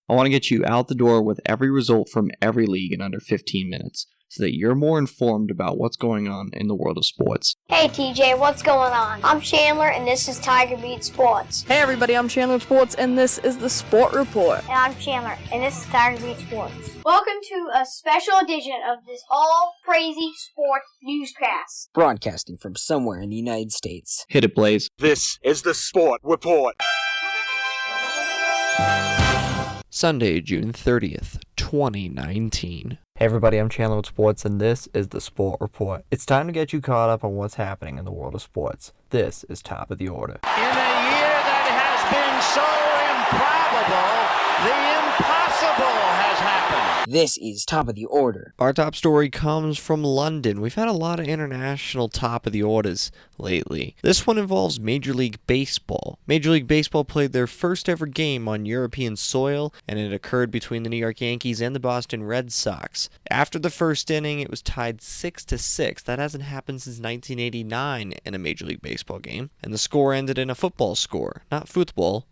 I want to get you out the door with every result from every league in under 15 minutes, so that you're more informed about what's going on in the world of sports. Hey TJ, what's going on? I'm Chandler and this is Tiger Beat Sports. Hey everybody, I'm Chandler Sports and this is the Sport Report. And I'm Chandler and this is Tiger Beat Sports. Welcome to a special edition of this all-crazy sport newscast. Broadcasting from somewhere in the United States. Hit it, Blaze. This is the Sport Report. Sunday, June 30th, 2019. Hey everybody, I'm Chandler with Sports, and this is the Sport Report. It's time to get you caught up on what's happening in the world of sports. This is Top of the Order. In a year that has been so improbable, the impossible has happened. This is Top of the Order. Our top story comes from London. We've had a lot of international top of the orders lately. This one involves Major League Baseball. Major League Baseball played their first ever game on European soil, and it occurred between the New York Yankees and the Boston Red Sox. After the first inning, it was tied 6-6. That hasn't happened since 1989 in a Major League Baseball game. And the score ended in a football score. Not football.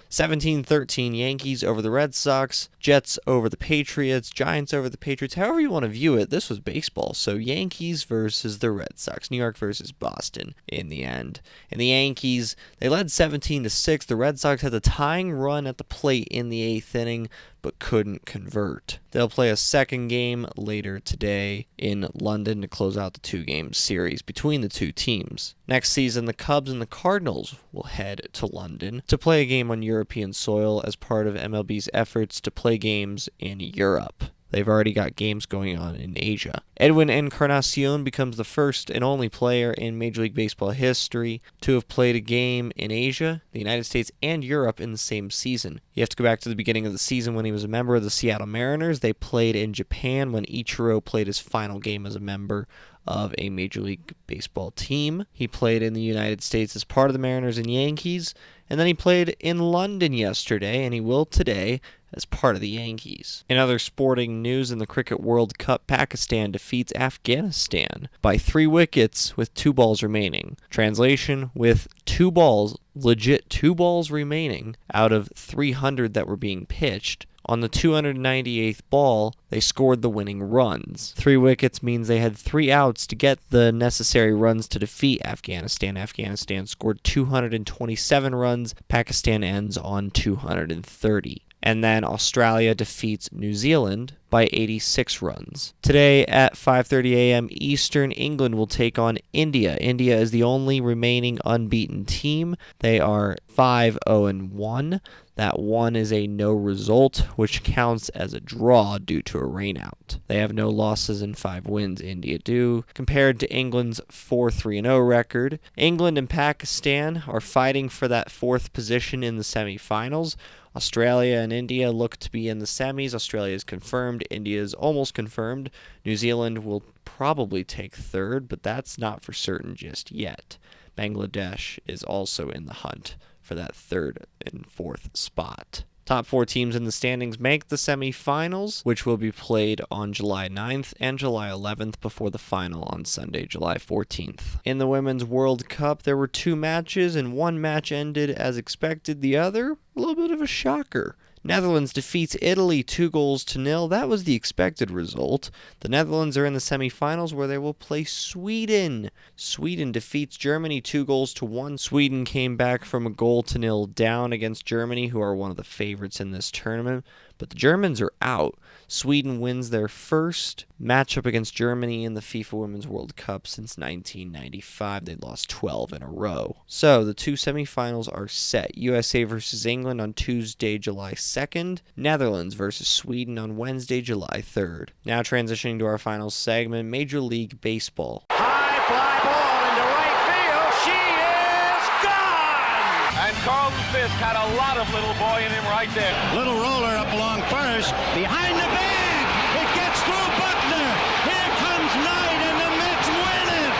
17-13 Yankees over the Red Sox, Jets over the Patriots, Giants over the Patriots. However you want to view it, this was baseball. So Yankees versus the Red Sox, New York versus Boston in the end. And the Yankees, they led 17-6. The Red Sox had the tying run at the plate in the 8th inning, but couldn't convert. They'll play a second game later today in London to close out the 2-game series between the two teams. Next season, the Cubs and the Cardinals will head to London to play a game on European soil as part of MLB's efforts to play games in Europe. They've already got games going on in Asia. Edwin Encarnacion becomes the first and only player in Major League Baseball history to have played a game in Asia, the United States, and Europe in the same season. You have to go back to the beginning of the season when he was a member of the Seattle Mariners. They played in Japan when Ichiro played his final game as a member of a Major League Baseball team. He played in the United States as part of the Mariners and Yankees, and then he played in London yesterday, and he will today as part of the Yankees. In other sporting news, in the Cricket World Cup, Pakistan defeats Afghanistan by 3 wickets with 2 balls remaining. Translation, with 2 balls, legit 2 balls remaining out of 300 that were being pitched. On the 298th ball, they scored the winning runs. 3 wickets means they had 3 outs to get the necessary runs to defeat Afghanistan. Afghanistan scored 227 runs. Pakistan ends on 230. And then Australia defeats New Zealand by 86 runs. Today at 5:30 a.m. Eastern, England will take on India. India is the only remaining unbeaten team. They are 5-0-1. That 1 is a no result, which counts as a draw due to a rainout. They have no losses and 5 wins, India do, compared to England's 4-3-0 record. England and Pakistan are fighting for that 4th position in the semifinals. Australia and India look to be in the semis. Australia is confirmed. India is almost confirmed. New Zealand will probably take 3rd, but that's not for certain just yet. Bangladesh is also in the hunt for that 3rd and 4th spot. Top 4 teams in the standings make the semifinals, which will be played on July 9th and July 11th before the final on Sunday, July 14th. In the Women's World Cup, there were 2 matches, and one match ended as expected. The other, a little bit of a shocker. Netherlands defeats Italy 2-0. That was the expected result. The Netherlands are in the semifinals where they will play Sweden. Sweden defeats Germany 2-1. Sweden came back from a 0-0 down against Germany, who are one of the favorites in this tournament. But the Germans are out. Sweden wins their first matchup against Germany in the FIFA Women's World Cup since 1995. They lost 12 in a row. So the 2 semifinals are set. USA versus England on Tuesday, July 2nd. Netherlands versus Sweden on Wednesday, July 3rd. Now transitioning to our final segment, Major League Baseball. High fly ball into right field. She is gone! And Carlton Fisk had a lot of little boy in him right there. Little roller up along first, behind the bag, it gets through Buckner. Here comes Knight, and the Mets win it.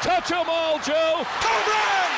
Touch 'em all, Joe. Home run!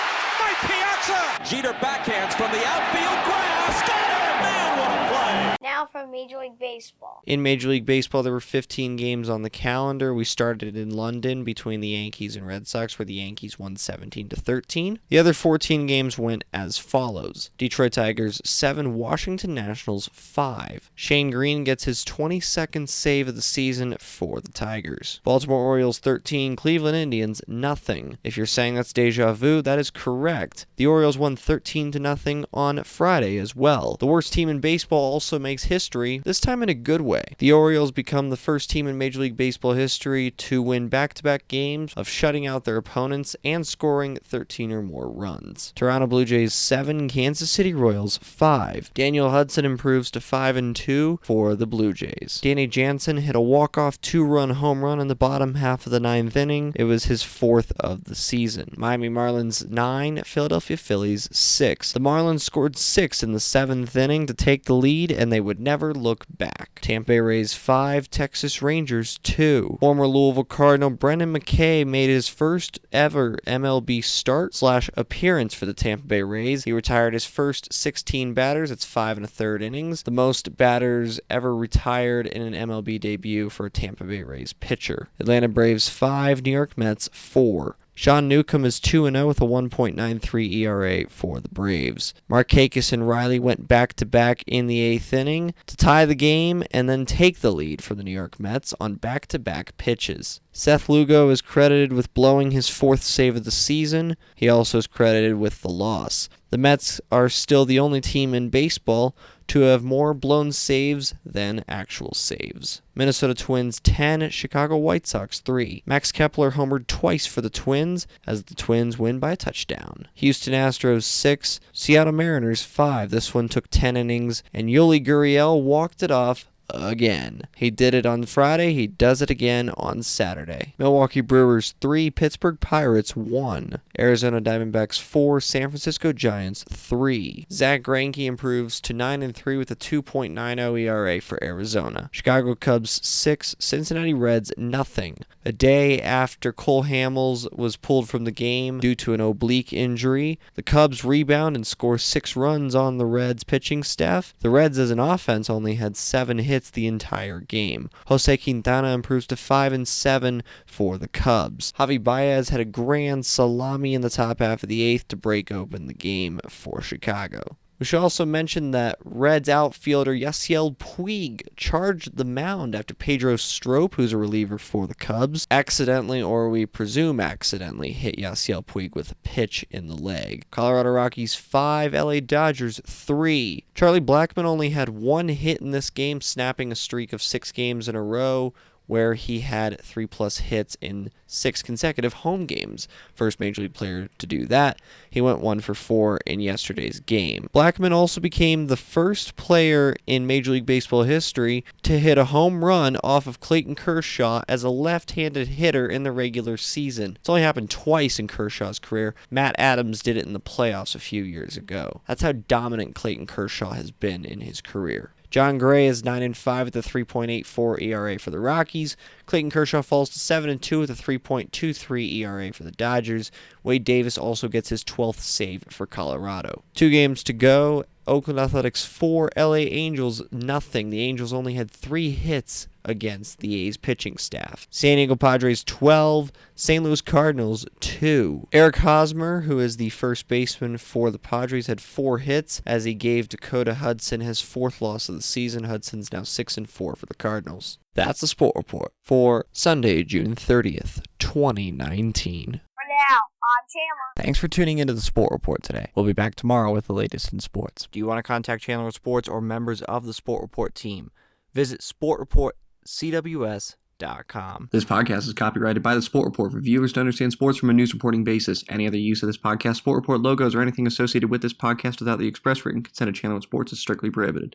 Mike Piazza! Jeter backhands from the outfield grass. Got it! Man, what a play! Now now from Major League Baseball. In Major League Baseball, there were 15 games on the calendar. We started in London between the Yankees and Red Sox, where the Yankees won 17-13. The other 14 games went as follows. Detroit Tigers 7, Washington Nationals 5. Shane Green gets his 22nd save of the season for the Tigers. Baltimore Orioles 13, Cleveland Indians nothing. If you're saying that's deja vu, that is correct. The Orioles won 13-0 on Friday as well. The worst team in baseball also makes history, this time in a good way. The Orioles become the first team in Major League Baseball history to win back-to-back games of shutting out their opponents and scoring 13 or more runs. Toronto Blue Jays 7, Kansas City Royals 5. Daniel Hudson improves to 5-2 for the Blue Jays. Danny Jansen hit a walk-off 2-run home run in the bottom half of the 9th inning. It was his 4th of the season. Miami Marlins 9, Philadelphia Phillies 6. The Marlins scored 6 in the 7th inning to take the lead, and they would never look back. Tampa Bay Rays 5, Texas Rangers 2. Former Louisville Cardinal Brendan McKay made his first ever MLB start/appearance for the Tampa Bay Rays. He retired his first 16 batters. It's 5 1/3 innings. The most batters ever retired in an MLB debut for a Tampa Bay Rays pitcher. Atlanta Braves 5, New York Mets 4. Sean Newcomb is 2-0 with a 1.93 ERA for the Braves. Markakis and Riley went back-to-back in the 8th inning to tie the game and then take the lead for the New York Mets on back-to-back pitches. Seth Lugo is credited with blowing his 4th save of the season. He also is credited with the loss. The Mets are still the only team in baseball to have more blown saves than actual saves. Minnesota Twins 10, Chicago White Sox 3. Max Kepler homered twice for the Twins as the Twins win by a touchdown. Houston Astros 6, Seattle Mariners 5. This one took 10 innings, and Yuli Gurriel walked it off again. He did it on Friday, he does it again on Saturday. Milwaukee Brewers 3, Pittsburgh Pirates 1. Arizona Diamondbacks 4, San Francisco Giants 3. Zach Greinke improves to 9-3 with a 2.90 ERA for Arizona. Chicago Cubs 6, Cincinnati Reds nothing. A day after Cole Hamels was pulled from the game due to an oblique injury, the Cubs rebound and score 6 runs on the Reds pitching staff. The Reds as an offense only had 7 hits the entire game. Jose Quintana improves to 5-7 for the Cubs. Javi Baez had a grand salami in the top half of the 8th to break open the game for Chicago. We should also mention that Reds outfielder Yasiel Puig charged the mound after Pedro Strop, who's a reliever for the Cubs, accidentally, or we presume accidentally, hit Yasiel Puig with a pitch in the leg. Colorado Rockies 5, LA Dodgers 3. Charlie Blackmon only had 1 hit in this game, snapping a streak of 6 games in a row, where he had 3+ hits in 6 consecutive home games. First Major League player to do that. He went 1 for 4 in yesterday's game. Blackmon also became the first player in Major League Baseball history to hit a home run off of Clayton Kershaw as a left-handed hitter in the regular season. It's only happened twice in Kershaw's career. Matt Adams did it in the playoffs a few years ago. That's how dominant Clayton Kershaw has been in his career. John Gray is 9-5 with a 3.84 ERA for the Rockies. Clayton Kershaw falls to 7-2 with a 3.23 ERA for the Dodgers. Wade Davis also gets his 12th save for Colorado. 2 games to go. Oakland Athletics 4, LA Angels nothing. The Angels only had 3 hits against the A's pitching staff. San Diego Padres 12, St. Louis Cardinals 2. Eric Hosmer, who is the first baseman for the Padres, had 4 hits as he gave Dakota Hudson his 4th loss of the season. Hudson's now 6-4 for the Cardinals. That's the Sport Report for Sunday, June 30th, 2019. Now, I'm Chandler. Thanks for tuning into the Sport Report today. We'll be back tomorrow with the latest in sports. Do you want to contact Chandler Sports or members of the Sport Report team? Visit sportreportcws.com. This podcast is copyrighted by the Sport Report for viewers to understand sports from a news reporting basis. Any other use of this podcast, Sport Report logos, or anything associated with this podcast without the express written consent of Chandler Sports is strictly prohibited.